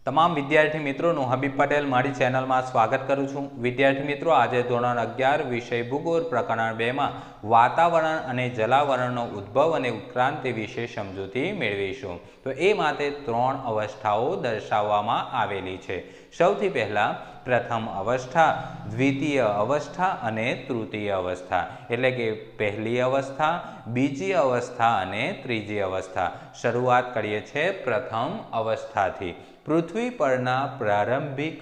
તમામ વિદ્યાર્થી મિત્રોનું હબીબ પટેલ મારી ચેનલમાં સ્વાગત કરું છું। વિદ્યાર્થી મિત્રો, આજે ધોરણ 11 વિષય ભૂગોળ પ્રકરણ 2 માં વાતાવરણ અને જલાવરણનો ઉદ્ભવ અને ઉત્ક્રાંતિ વિશે સમજૂતી મેળવીશું। તો એ માટે 3 અવસ્થાઓ દર્શાવવામાં આવેલી છે। સૌથી પહેલા પ્રથમ અવસ્થા, દ્વિતીય અવસ્થા અને તૃતીય અવસ્થા, એટલે કે પહેલી અવસ્થા, બીજી અવસ્થા અને ત્રીજી અવસ્થા। શરૂઆત કરીએ છીએ પ્રથમ અવસ્થાથી। પૃથ્વી પરના પ્રારંભિક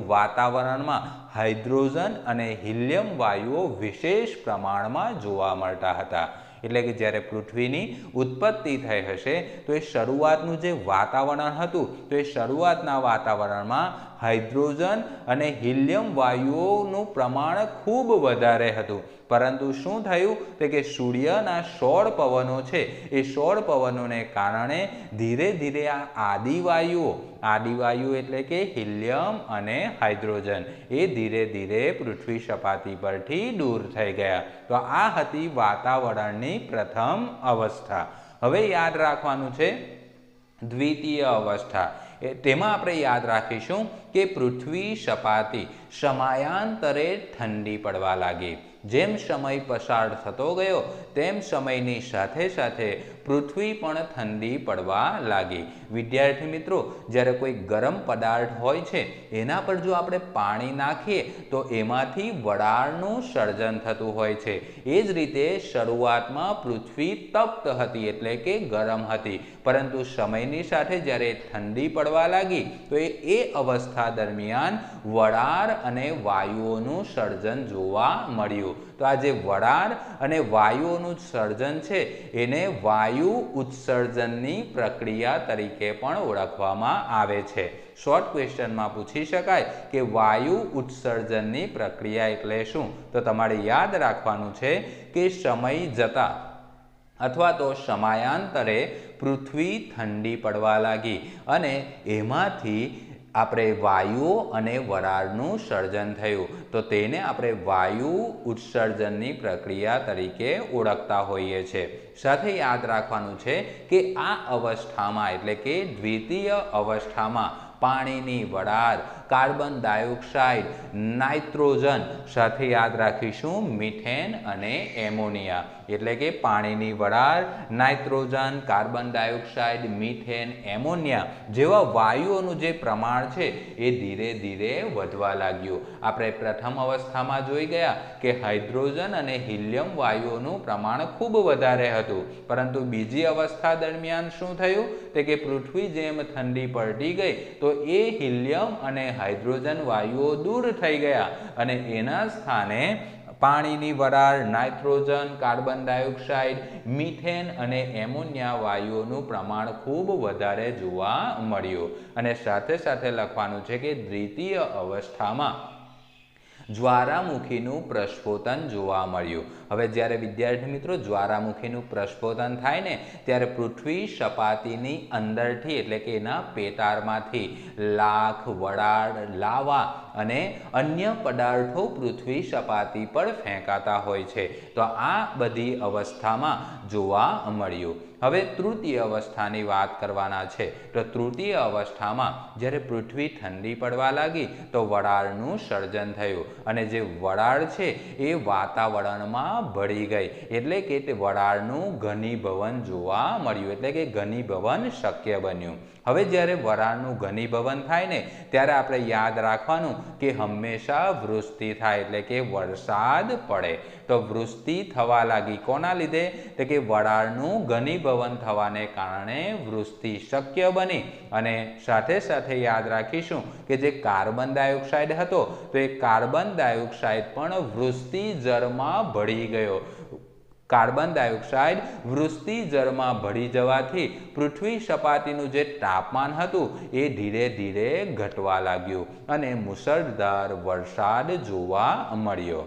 વાતાવરણમાં હાઇડ્રોજન અને હિલિયમ વાયુઓ વિશેષ પ્રમાણમાં જોવા મળતા હતા। એટલે કે જ્યારે પૃથ્વીની ઉત્પત્તિ થઈ હશે તો એ શરૂઆતનું જે વાતાવરણ હતું તો એ શરૂઆતના વાતાવરણમાં હાઇડ્રોજન અને હિલિયમ વાયુઓનું પ્રમાણ ખૂબ વધારે હતું। પરંતુ શું થયું તો કે સૂર્યના સૌર પવનો છે એ સૌર પવનોને કારણે ધીરે ધીરે આ આદિવાયુઓ એટલે કે હિલિયમ અને હાઇડ્રોજન એ ધીરે ધીરે પૃથ્વી સપાટી પરથી દૂર થઈ ગયા। તો આ હતી વાતાવરણની પ્રથમ અવસ્થા। હવે યાદ રાખવાનું છે દ્વિતીય અવસ્થા। તેમાં આપણે યાદ રાખીશું કે પૃથ્વી સપાટી સમયાંતરે ઠંડી પડવા લાગી। જેમ સમય પસાર થતો ગયો તેમ સમયની સાથે સાથે પૃથ્વી પણ ઠંડી પડવા લાગી। વિદ્યાર્થી મિત્રો, જ્યારે કોઈ ગરમ પદાર્થ હોય છે એના પર જો આપણે પાણી નાખીએ તો એમાંથી વરાળનું સર્જન થતું હોય છે। એ જ રીતે શરૂઆતમાં પૃથ્વી તપ્ત હતી એટલે કે ગરમ હતી, પરંતુ સમયની સાથે જ્યારે ઠંડી પડવા લાગી તો એ અવસ્થા દરમિયાન વરાળ અને વાયુઓનું સર્જન જોવા મળ્યું। તો આ જે વરાળ અને વાયુઓનું સર્જન છે એને વાયુ ઉત્સર્જનની પ્રક્રિયા તરીકે પણ ઓળખવામાં આવે છે। શોર્ટ ક્વેશ્ચનમાં પૂછી શકાય કે વાયુ ઉત્સર્જનની પ્રક્રિયા એટલે શું? તો તમારે યાદ રાખવાનું છે કે સમય જતા અથવા તો સમયાંતરે પૃથ્વી ઠંડી પડવા લાગી અને એમાંથી આપણે વાયુઓ અને વરાળનું સર્જન થયું, તો તેને આપણે વાયુ ઉત્સર્જનની પ્રક્રિયા તરીકે ઓળખતા હોઈએ છીએ। સાથે યાદ રાખવાનું છે કે આ અવસ્થામાં એટલે કે દ્વિતીય અવસ્થામાં પાણીની વરાળ, કાર્બન ડાયોક્સાઇડ, નાઇટ્રોજન, સાથે યાદ રાખીશું મિથેન અને એમોનિયા, એટલે કે પાણીની વરાળ, nitrogen, carbon dioxide, methane, ammonia જેવા વાયુઓનું જે પ્રમાણ છે એ ધીરે ધીરે વધવા લાગ્યું। આપણે પ્રથમ અવસ્થામાં જોઈ ગયા કે હાઇડ્રોજન અને હિલિયમ વાયુઓનું પ્રમાણ ખૂબ વધારે હતું, પરંતુ બીજી અવસ્થા દરમિયાન શું થયું તે કે પૃથ્વી જેમ ઠંડી પડતી ગઈ તો એ હિલિયમ અને હાઇડ્રોજન વાયુઓ દૂર થઈ ગયા અને એના સ્થાને પાણીની વરાળ, નાઇટ્રોજન, કાર્બન ડાયોક્સાઇડ, મિથેન અને એમોનિયા વાયુઓનું પ્રમાણ ખૂબ વધારે જોવા મળ્યું। અને સાથે સાથે લખવાનું છે કે દ્વિતીય અવસ્થામાં જ્વાળામુખીનું પ્રસ્ફોટન જોવા મળ્યું। હવે જ્યારે વિદ્યાર્થી મિત્રો જ્વાળામુખીનું પ્રસ્ફોટન થાય ને ત્યારે પૃથ્વી સપાટીની અંદરથી એટલે કે એના પેટાળમાંથી લાખ, વરાળ, લાવા અને અન્ય પદાર્થો પૃથ્વી સપાટી પર ફેંકાતા હોય છે। તો આ બધી અવસ્થામાં જોવા મળ્યું। હવે તૃતીય અવસ્થાની વાત કરવાના છે। તો તૃતીય અવસ્થામાં જ્યારે પૃથ્વી ઠંડી પડવા લાગી તો વરાળનું સર્જન થયું અને જે વરાળ છે એ વાતાવરણમાં ભળી ગઈ, એટલે કે તે વરાળનું ઘનીભવન જોવા મળ્યું, એટલે કે ઘનીભવન શક્ય બન્યું। હવે જ્યારે વરાળનું ઘનીભવન થાય ને ત્યારે આપણે યાદ રાખવાનું કે હંમેશા વૃષ્ટિ થાય એટલે કે વરસાદ પડે। તો વૃષ્ટિ થવા લાગી કોના લીધે? તો કે વરાળનું ઘનીભવન થવાને કારણે વૃષ્ટિ શક્ય બની। અને સાથે સાથે યાદ રાખીશું કે જે કાર્બન ડાયોક્સાઇડ હતો તો એ કાર્બન ડાયોક્સાઇડ પણ વૃષ્ટિ જળમાં ભળી ગયો। કાર્બન ડાયોક્સાઇડ વૃષ્ટિ જળમાં ભળી જવાથી પૃથ્વી સપાટીનું જે તાપમાન હતું એ ધીરે ધીરે ઘટવા લાગ્યું અને મુશળધાર વરસાદ જોવા મળ્યો।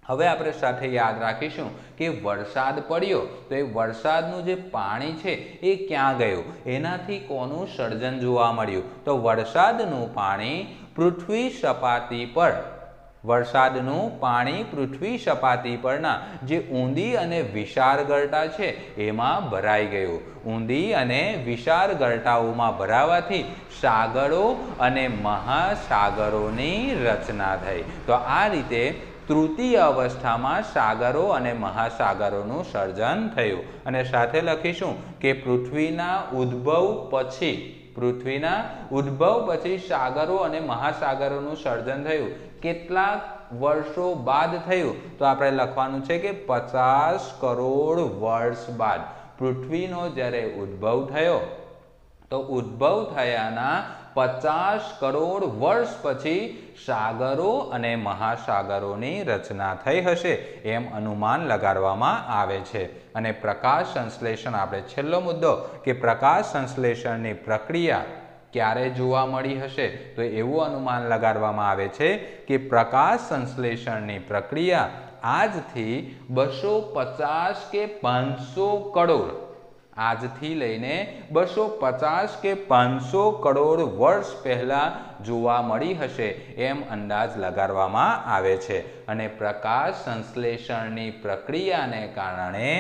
હવે આપણે સાથે યાદ રાખીશું કે વરસાદ પડ્યો તો એ વરસાદનું જે પાણી છે એ ક્યાં ગયું? એનાથી કોનું સર્જન જોવા મળ્યું? તો વરસાદનું પાણી પૃથ્વી સપાટી પર વરસાદનું પાણી પૃથ્વી સપાટી પરના જે ઊંડી અને વિશાળ ગરટા છે એમાં ભરાઈ ગયું. ઊંડી અને વિશાળ ગરટાઓમાં ભરાવાથી સાગરો અને મહાસાગરોની રચના થઈ. તો આ રીતે તૃતીય અવસ્થામાં સાગરો અને મહાસાગરોનું સર્જન થયું. અને સાથે લખીશું કે પૃથ્વીના ઉદ્ભવ પછી સાગરો અને મહાસાગરોનું સર્જન થયું. કેટલાક વર્ષો બાદ થયું તો આપણે લખવાનું છે કે 50 કરોડ વર્ષ બાદ પૃથ્વીનો જ્યારે ઉદ્ભવ થયો તો ઉદ્ભવ થયાના 50 કરોડ વર્ષ પછી સાગરો અને મહાસાગરોની રચના થઈ હશે એમ અનુમાન લગાડવામાં આવે છે. અને પ્રકાશ સંશ્લેષણ, આપણે છેલ્લો મુદ્દો કે પ્રકાશ સંશ્લેષણની પ્રક્રિયા ક્યારે જોવા મળી હશે તો એવું અનુમાન લગાડવામાં આવે છે કે પ્રકાશ સંશ્લેષણની પ્રક્રિયા આજથી 250 કે 500 કરોડ આજથી લઈને 250 કે 500 કરોડ વર્ષ પહેલા જોવા મળી હશે એમ અંદાજ લગાડવામાં આવે છે. અને પ્રકાશ સંશ્લેષણની પ્રક્રિયાને કારણે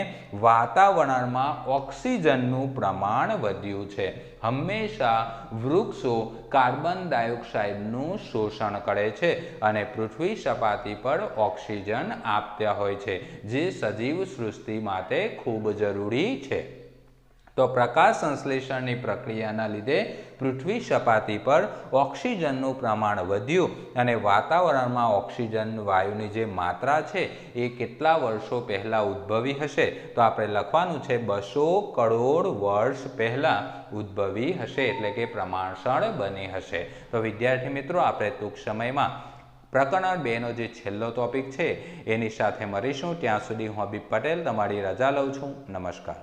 વાતાવરણમાં ઓક્સિજનનું પ્રમાણ વધ્યું છે. હંમેશા વૃક્ષો કાર્બન ડાયોક્સાઇડનું શોષણ કરે છે અને પૃથ્વી સપાટી પર ઓક્સિજન આપતા હોય છે, જે સજીવ સૃષ્ટિ માટે ખૂબ જરૂરી છે. તો પ્રકાશ સંશ્લેષણની પ્રક્રિયાના લીધે પૃથ્વી સપાટી પર ઓક્સિજનનું પ્રમાણ વધ્યું અને વાતાવરણમાં ઓક્સિજન વાયુની જે માત્રા છે એ કેટલા વર્ષો પહેલાં ઉદ્ભવી હશે તો આપણે લખવાનું છે 200 કરોડ વર્ષ પહેલાં ઉદ્ભવી હશે, એટલે કે પ્રમાણસર બની હશે. તો વિદ્યાર્થી મિત્રો, આપણે ટૂંક સમયમાં પ્રકરણ 2 નો જે છેલ્લો ટોપિક છે એની સાથે મળીશું. ત્યાં સુધી હું હબીબ પટેલ તમારી રજા લઉં છું. નમસ્કાર.